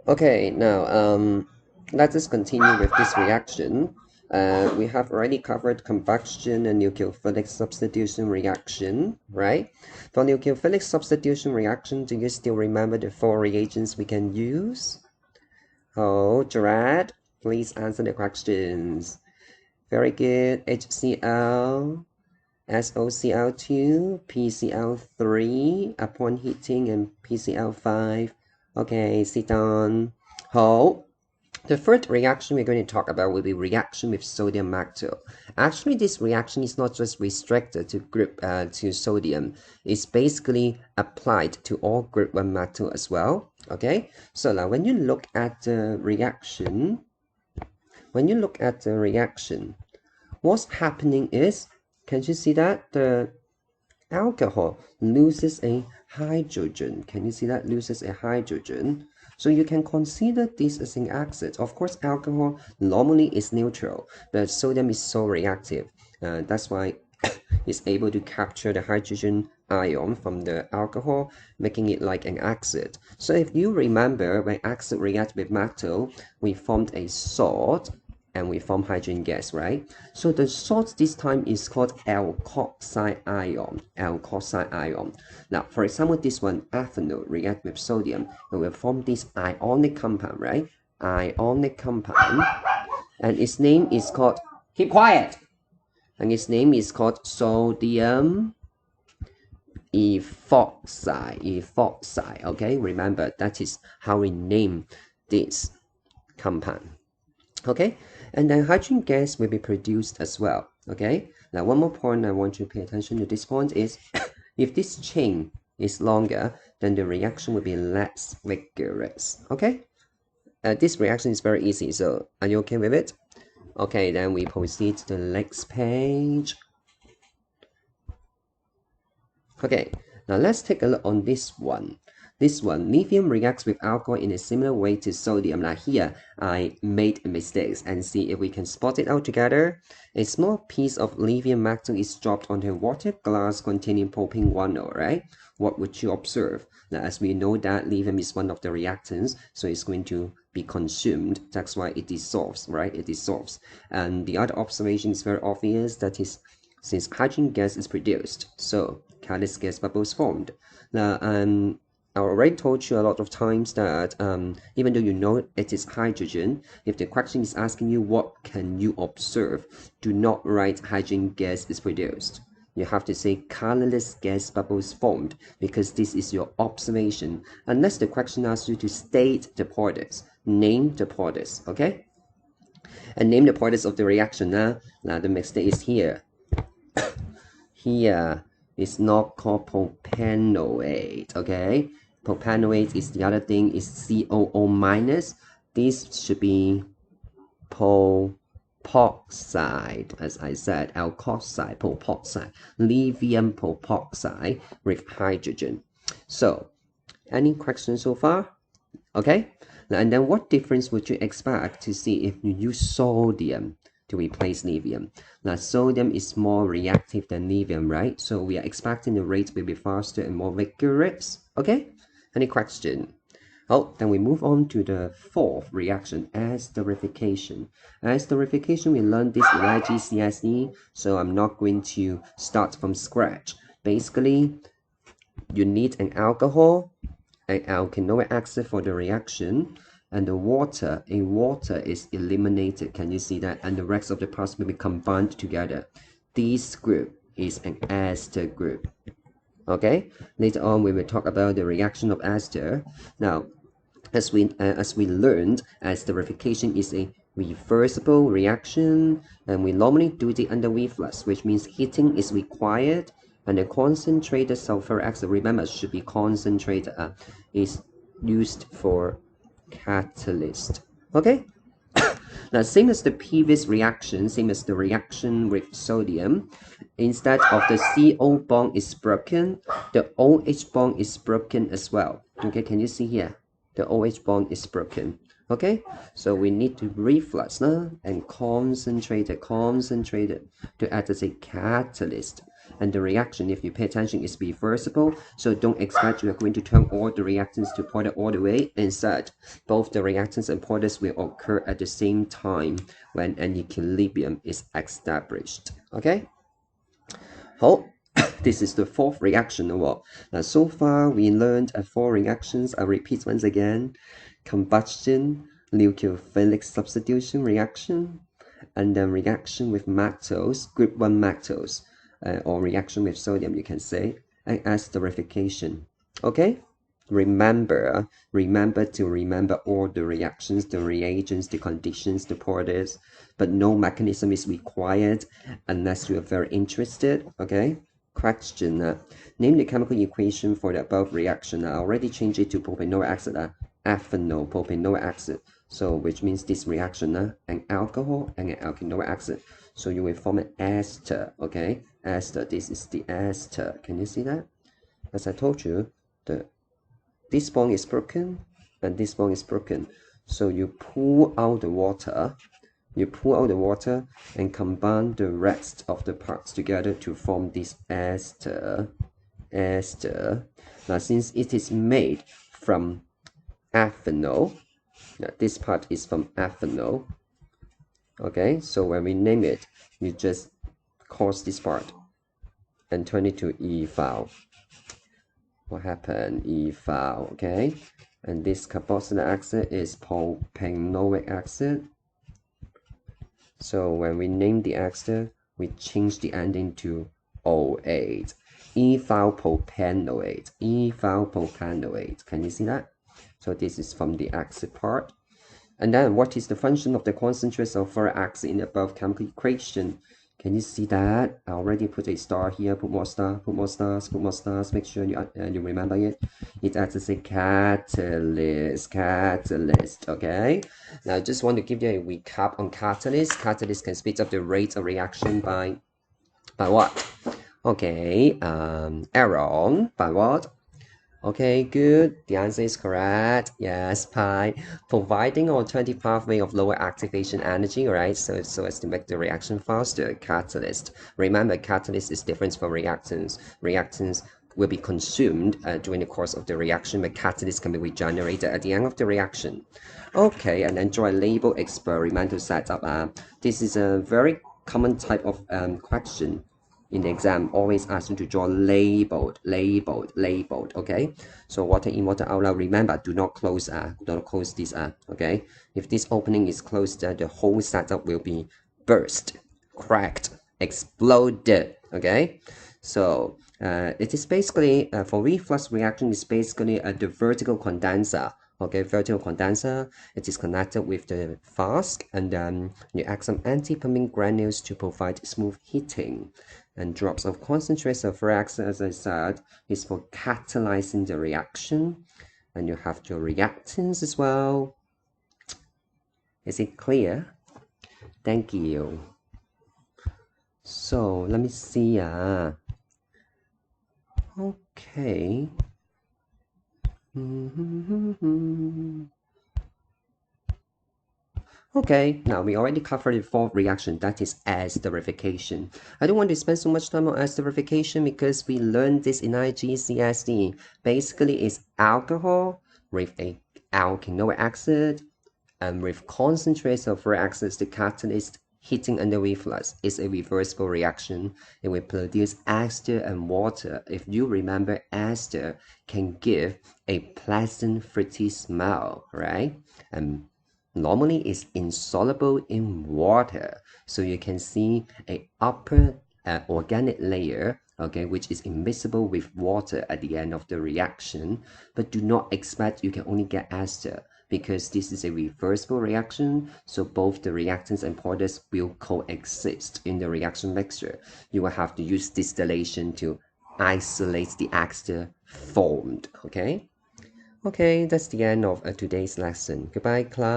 Okay, now let us continue with this reaction. Let us continue with this reaction. We have already covered combustion and nucleophilic substitution reaction, right? For nucleophilic substitution reaction, do you still remember the four reagents we can use? Oh, Gerard, please answer the questions. Very good. HCl, SOCl2, PCl3 upon heating, and PCl5. Okay, sit down. Hold. The third reaction we're going to talk about will be reaction with sodium maltol. Actually, this reaction is not just restricted to sodium. It's basically applied to all group 1 maltol as well. Okay, so now when you look at the reaction, what's happening is, can you see that the alcohol loses a hydrogen? Can you see that loses a hydrogen? So you can consider this as an acid. Of course, alcohol normally is neutral, but sodium is so reactive. That's why it's able to capture the hydrogen ion from the alcohol, making it like an acid. So if you remember, when acid react with metal, we formed a salt and we form hydrogen gas, right? So the salt this time is called alkoxide ion. Now, for example, this one, ethanol, react with sodium, and will form this ionic compound, right? Ionic compound, and its name is called, keep quiet, and its name is called sodium ethoxide. Okay, remember that is how we name this compound. Okay, and then hydrogen gas will be produced as well. Okay, now one more point I want you to pay attention to this point is if this chain is longer, then the reaction will be less vigorous. Okay, this reaction is very easy, so are you okay with it? Okay, then we proceed to the next page. Okay, now let's take a look on this one. This one, lithium reacts with alcohol in a similar way to sodium. Now here, I made mistakes and see if we can spot it out together. A small piece of lithium metal is dropped onto a water glass containing propane-1, right? What would you observe? Now, as we know that lithium is one of the reactants, so it's going to be consumed. That's why it dissolves, right? It dissolves. And the other observation is very obvious, that is, since hydrogen gas is produced, so catalyst gas bubbles formed. Now, I already told you a lot of times that even though you know it is hydrogen, if the question is asking you what can you observe, do not write hydrogen gas is produced. You have to say colorless gas bubbles formed, because this is your observation, unless the question asks you to state the products, name the products, okay? And name the products of the reaction. Now the mistake is here. Here is not called propanoate, okay? Propanoate is the other thing, is COO minus. This should be propoxide, as I said, alkoxide, propoxide, lithium propoxide with hydrogen. So, any questions so far? Okay, and then what difference would you expect to see if you use sodium to replace lithium? Now, sodium is more reactive than lithium, right? So we are expecting the rate will be faster and more vigorous. Okay, any question? Oh, then we move on to the fourth reaction, esterification. Esterification, we learned this in IGCSE, so I'm not going to start from scratch. Basically, you need an alcohol, an alkanoic acid for the reaction, and the water is eliminated. Can you see that? And the rest of the parts will be combined together. This group is an ester group. Okay, later on we will talk about the reaction of ester. Now, as we learned, esterification is a reversible reaction, and we normally do it under reflux, which means heating is required, and the concentrated sulfuric acid, remember, should be concentrated, is used for catalyst. Okay. Now, same as the previous reaction, same as the reaction with sodium, instead of the CO bond is broken, the OH bond is broken as well. Okay, can you see here? The OH bond is broken. Okay, so we need to reflux and concentrate it to act as a catalyst. and the reaction, if you pay attention, is reversible. So don't expect you are going to turn all the reactants to porter all the way. Instead, both the reactants and porters will occur at the same time when an equilibrium is established. Okay? 好 this is the fourth reaction. Now, so far we learned 4 reactions. I'll repeat once again. Combustion, nucleophilic substitution reaction, and then reaction with metals, group 1 metals, or reaction with sodium, you can say, and esterification. Okay? Remember to remember all the reactions, the reagents, the conditions, the porters, but no mechanism is required unless you are very interested. Okay? Question. Name the chemical equation for the above reaction. I already changed it to propanoic acid, ethanol, propanoic acid. So which means this reaction, an alcohol and an alkanoic acid. So you will form an ester. Okay? Ester. This is the ester. Can you see that? As I told you, this bond is broken and this bond is broken. So you pull out the water. You pull out the water and combine the rest of the parts together to form this ester. Ester. Now, since it is made from ethanol, this part is from ethanol. Okay, so when we name it, you just cause this part and turn it to ethyl. What happened? Ethyl. Okay, and this carboxylic acid is propanoic acid. So when we name the ester, we change the ending to O8. Ethyl propanoate. Ethyl propanoate. Can you see that? So this is from the acid part. And then what is the function of the concentrate sulfuric acid in the above chemical equation? Can you see that? I already put a star here. Put more stars, put more stars, put more stars. Make sure you remember it. It acts as a catalyst. Catalyst. Okay. Now I just want to give you a recap on catalyst. Catalyst can speed up the rate of reaction by what? Okay. Aaron, by what? Okay, good. The answer is correct. Yes, by providing alternative pathway of lower activation energy, right? So as to make the reaction faster. Catalyst. Remember, catalyst is different from reactants. Reactants will be consumed during the course of the reaction, but catalyst can be regenerated at the end of the reaction. Okay, and then draw a label experimental setup. This is a very common type of question. In the exam, always ask you to draw labeled, okay? So water in, water out. Now remember, do not close this, okay? If this opening is closed, the whole setup will be burst, cracked, exploded, okay? So it is basically, for reflux reaction, it's basically the vertical condenser. Okay, vertical condenser, it is connected with the flask, and then you add some anti-permeing granules to provide smooth heating. And drops of concentrate sulfuric acid, as I said, is for catalyzing the reaction. And you have your reactants as well. Is it clear? Thank you. So let me see. Okay. Okay, now we already covered the fourth reaction, that is esterification. I don't want to spend so much time on esterification because we learned this in IGCSE. Basically, it's alcohol with a alkanoic acid and with concentrate sulfuric acid, the catalyst heating under reflux is a reversible reaction. It will produce ester and water. If you remember, ester can give a pleasant fruity smell, right? And normally it's insoluble in water, so you can see a upper organic layer, okay, which is immiscible with water at the end of the reaction. But do not expect you can only get ester, because this is a reversible reaction, so both the reactants and porters will coexist in the reaction mixture. You will have to use distillation to isolate the ester formed, okay? Okay, that's the end of today's lesson. Goodbye, class.